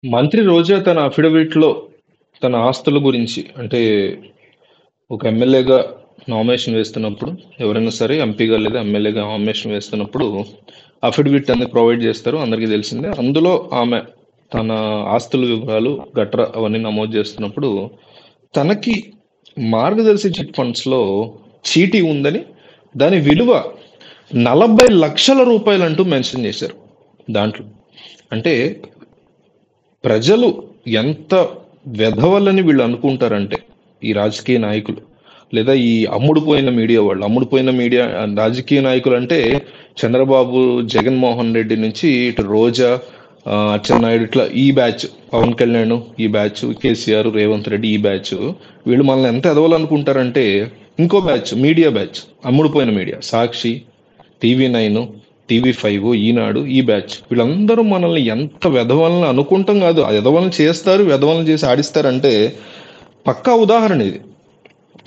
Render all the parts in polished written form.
మంత్రి రోజా తన అఫిడవిట్‌లో తన ఆస్తుల గురించి అంటే ఒక ఎమ్మెల్యేగా నామినేషన్ వేస్తున్నప్పుడు ఎవరైనా సరే ఎంపీగా లేదా ఎమ్మెల్యేగా నామినేషన్ వేస్తున్నప్పుడు అఫిడవిట్ అనేది ప్రొవైడ్ చేస్తారు. అందరికీ తెలిసిందే. అందులో ఆమె తన ఆస్తుల వివరాలు గట్రా అవన్నీ నమోదు చేస్తున్నప్పుడు తనకి మార్గదర్శి చిట్ ఫండ్స్‌లో చీటీ ఉందని, దాని విలువ 40,00,000 రూపాయలంటూ మెన్షన్ చేశారు దాంట్లో. అంటే ప్రజలు ఎంత వెధవలని వీళ్ళు అనుకుంటారంటే, ఈ రాజకీయ నాయకులు లేదా ఈ అమ్ముడుపోయిన మీడియా వాళ్ళు, అమ్ముడుపోయిన మీడియా రాజకీయ నాయకులు అంటే చంద్రబాబు, జగన్మోహన్ రెడ్డి నుంచి ఇటు రోజా, అచ్చెన్నాయుడు, ఇట్లా ఈ బ్యాచ్, పవన్ కళ్యాణ్ ఈ బ్యాచ్, కేసీఆర్, రేవంత్ రెడ్డి ఈ బ్యాచ్, వీళ్ళు మనల్ని ఎంత ఎదవలు అనుకుంటారంటే, ఇంకో బ్యాచ్ మీడియా బ్యాచ్, అమ్ముడుపోయిన మీడియా, సాక్షి, టీవీ 9, టీవీ 5, ఈనాడు, ఈ బ్యాచ్, వీళ్ళందరూ మనల్ని ఎంత వెధవలని అనుకుంటాం కాదు, ఆ వెధవలను చేస్తారు, వెధవలను చేసి ఆడిస్తారంటే పక్కా ఉదాహరణ ఇది.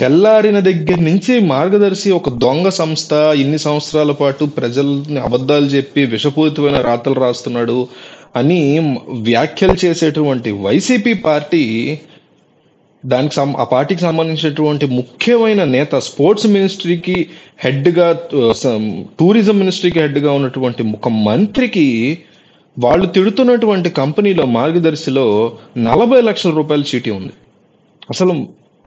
తెల్లారిన దగ్గర నుంచి మార్గదర్శి ఒక దొంగ సంస్థ, ఇన్ని సంవత్సరాల పాటు ప్రజల్ని అబద్ధాలు చెప్పి విషపూరితమైన రాతలు రాస్తున్నాడు అని వ్యాఖ్యలు చేసేటువంటి వైసీపీ పార్టీ, ఆ పార్టీకి సంబంధించినటువంటి ముఖ్యమైన నేత, స్పోర్ట్స్ మినిస్ట్రీకి హెడ్గా, టూరిజం మినిస్ట్రీకి హెడ్గా ఉన్నటువంటి ఒక మంత్రికి వాళ్ళు తిడుతున్నటువంటి కంపెనీలో, మార్గదర్శిలో 40,00,000 రూపాయల చీటీ ఉంది. అసలు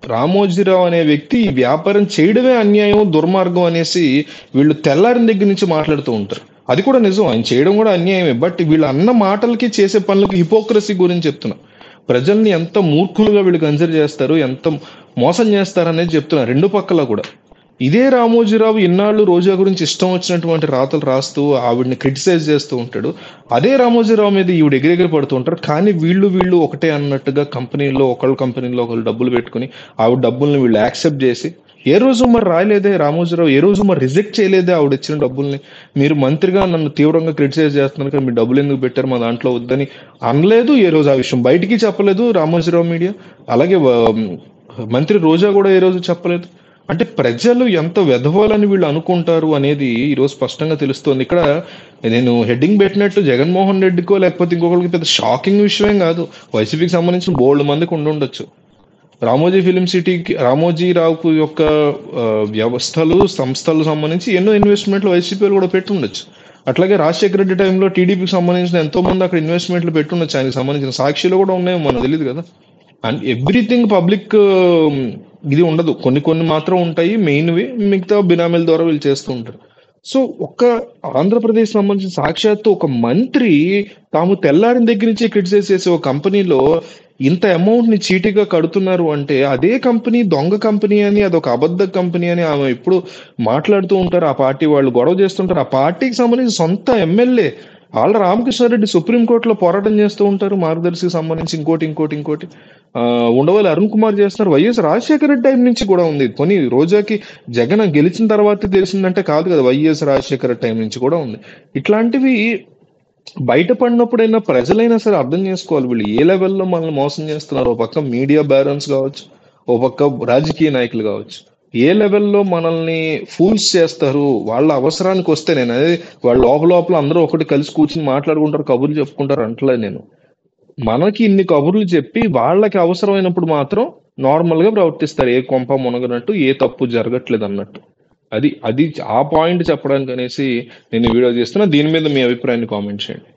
రామోజీరావు అనే వ్యక్తి ఈ వ్యాపారం చేయడమే అన్యాయం, దుర్మార్గం అనేసి వీళ్ళు తెల్లారిన దగ్గర నుంచి మాట్లాడుతూ ఉంటారు. అది కూడా నిజం, ఆయన చేయడం కూడా అన్యాయమే. బట్ వీళ్ళు అన్న మాటలకి చేసే పనులకి హిపోక్రసీ గురించి చెప్తున్నా. ప్రజల్ని ఎంత మూర్ఖులుగా వీళ్ళు కన్సిడర్ చేస్తారు, ఎంత మోసం చేస్తారు అనేది చెప్తున్నా రెండు పక్కల కూడా. ఇదే రామోజీరావు ఇన్నాళ్ళు రోజా గురించి ఇష్టం వచ్చినటువంటి రాతలు రాస్తూ ఆవిడ్ని క్రిటిసైజ్ చేస్తూ ఉంటాడు. అదే రామోజీరావు మీద ఈవిడ ఎగిరెగిరి పడుతూ ఉంటారు. కానీ వీళ్ళు ఒకటే అన్నట్టుగా కంపెనీలో ఒకళ్ళు డబ్బులు పెట్టుకుని ఆవిడ డబ్బుల్ని వీళ్ళు యాక్సెప్ట్ చేసి, ఏ రోజు మరి రాయలేదే రామోజీరావు, ఏ రోజు మరి రిజెక్ట్ చేయలేదే ఆవిడ ఇచ్చిన డబ్బుల్ని. మీరు మంత్రిగా నన్ను తీవ్రంగా క్రిటిసైజ్ చేస్తున్నారు కానీ మీ డబ్బులు ఎందుకు పెట్టారు మా దాంట్లో వద్దని అనలేదు. ఏ రోజు ఆ విషయం బయటికి చెప్పలేదు రామోజీరావు మీడియా. అలాగే మంత్రి రోజా కూడా ఏ రోజు చెప్పలేదు. అంటే ప్రజలు ఎంత వెధవాలని వీళ్ళు అనుకుంటారు అనేది ఈరోజు స్పష్టంగా తెలుస్తోంది. ఇక్కడ నేను హెడ్డింగ్ పెట్టినట్టు జగన్మోహన్ రెడ్డికో లేకపోతే ఇంకొకరికి పెద్ద షాకింగ్ విషయం కాదు. వైసీపీకి సంబంధించిన బోల్డ్ మందికి ఉండుండొచ్చు. రామోజీ ఫిలిం సిటీకి, రామోజీరావుకు యొక్క వ్యవస్థలు, సంస్థలు సంబంధించి ఎన్నో ఇన్వెస్ట్మెంట్లు వైసీపీలు కూడా పెట్టుండొచ్చు. అట్లాగే రాజశేఖర రెడ్డి టైంలో టీడీపీకి సంబంధించిన ఎంతో మంది అక్కడ ఇన్వెస్ట్మెంట్లు పెట్టుండొచ్చు. ఆయనకు సంబంధించిన సాక్షిలో కూడా ఉన్నాయో మనకు తెలియదు కదా. అండ్ ఎవ్రీథింగ్ పబ్లిక్ ఇది ఉండదు, కొన్ని మాత్రం ఉంటాయి మెయిన్వి, మిగతా బినామీల ద్వారా వీళ్ళు చేస్తూ ఉంటారు. సో ఒక్క ఆంధ్రప్రదేశ్ సంబంధించిన సాక్షాత్తు ఒక మంత్రి తాము తెల్లారిన దగ్గర నుంచి క్రిటిసైజ్ చేసే ఒక కంపెనీలో ఇంత అమౌంట్ ని చీటీగా కడుతున్నారు అంటే, అదే కంపెనీ దొంగ కంపెనీ అని, అదొక అబద్ధ కంపెనీ అని ఆమె ఎప్పుడు మాట్లాడుతూ ఉంటారు. ఆ పార్టీ వాళ్ళు గొడవ చేస్తుంటారు. ఆ పార్టీకి సంబంధించి సొంత ఎమ్మెల్యే ఆళ్ళ రామకృష్ణారెడ్డి సుప్రీంకోర్టులో పోరాటం చేస్తూ ఉంటారు మార్గదర్శికి సంబంధించి. ఇంకోటి ఉండవల్లి అరుణ్ కుమార్ చేస్తున్నారు. వైఎస్ రాజశేఖర రెడ్డి టైం నుంచి కూడా ఉంది. పోనీ రోజాకి జగన్ గెలిచిన తర్వాత తెలిసిందంటే కాదు కదా, వైఎస్ రాజశేఖర టైం నుంచి కూడా ఉంది. ఇట్లాంటివి బయటపడినప్పుడైనా ప్రజలైనా సరే అర్థం చేసుకోవాలి వీళ్ళు ఏ లెవెల్లో మనల్ని మోసం చేస్తున్నారు. ఓ పక్క మీడియా బ్యారన్స్ కావచ్చు, ఓ పక్క రాజకీయ నాయకులు కావచ్చు, ఏ లెవెల్లో మనల్ని ఫూల్స్ చేస్తారు. వాళ్ళ అవసరానికి వస్తే, నేను అదే వాళ్ళ లోపల అందరూ ఒకటి కలిసి కూర్చుని మాట్లాడుకుంటారు, కబుర్లు చెప్పుకుంటారు అంటలే నేను. మనకి ఇన్ని కబుర్లు చెప్పి వాళ్ళకి అవసరమైనప్పుడు మాత్రం నార్మల్ గా ప్రవర్తిస్తారు, ఏ కొంప మునగనట్టు, ఏ తప్పు జరగట్లేదు అన్నట్టు. అది అది ఆ పాయింట్ చెప్పడానికి అనేసి నేను వీడియో చేస్తున్నా. దీని మీద మీ అభిప్రాయాన్ని కామెంట్ చేయండి.